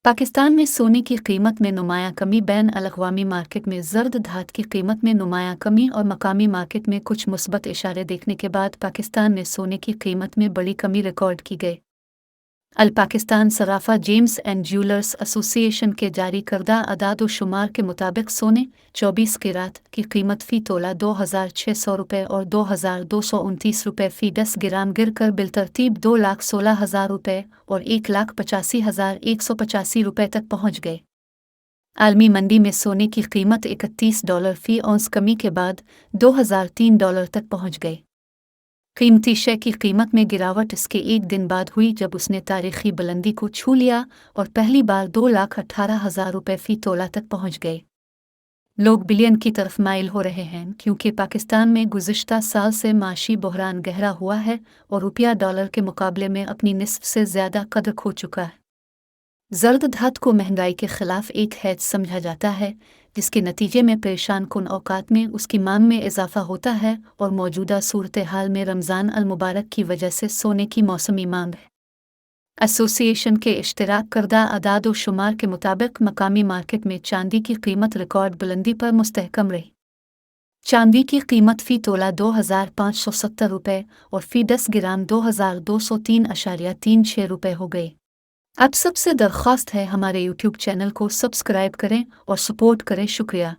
पाकिस्तान में सोने की कीमत में नुमायां कमी। बैन अल-अक़वामी मार्केट में ज़र्द धात की कीमत में नुमायां कमी और मकामी मार्केट में कुछ मुस्बत इशारे देखने के बाद पाकिस्तान में सोने की कीमत में बड़ी कमी रिकॉर्ड की गई। अल पाकिस्तान सराफा जेम्स एंड ज्यूलर्स एसोसिएशन के जारी करदा अदाद शुमार के मुताबिक सोने 24 कैरात की कीमत फ़ी तोला 2,600 रुपये और 2,229 रुपये फ़ी 10 ग्राम गिर कर बिलतरतीब 2,16,000 रुपये और 1,85,185 रुपये तक पहुँच गए। आलमी मंडी में सोने की कीमत $31 फ़ी औंस कमी के बाद $2,003 तक पहुँच गई। कीमती शय की कीमत में गिरावट इसके एक दिन बाद हुई जब उसने तारीखी बुलंदी को छू लिया और पहली बार 2,18,000 रुपये फ़ी तोला तक पहुँच गए। लोग बिलियन की तरफ माइल हो रहे हैं क्योंकि पाकिस्तान में गुज़िश्ता साल से माशी बहरान गहरा हुआ है और रुपया डॉलर के मुकाबले में अपनी निस्फ से ज़्यादा कदर खो चुका है। ज़र्द धात को महंगाई के ख़िलाफ़ एक हैज समझा जाता है जिसके नतीजे में परेशान कुन औकात में उसकी मांग में इजाफा होता है और मौजूदा सूरत हाल में रमज़ान अल मुबारक की वजह से सोने की मौसमी मांग है। एसोसिएशन के इश्तराक करदा अदाद व शुमार के मुताबिक मकामी मार्केट में चांदी की कीमत रिकॉर्ड बुलंदी पर मुस्तहकम रही। चांदी की कीमत फ़ी तोला 2,570 रुपये और फ़ी 10 ग्राम 2,203.36 रुपये हो गई। अब सबसे दरख्वास्त है हमारे यूट्यूब चैनल को सब्सक्राइब करें और सपोर्ट करें। शुक्रिया।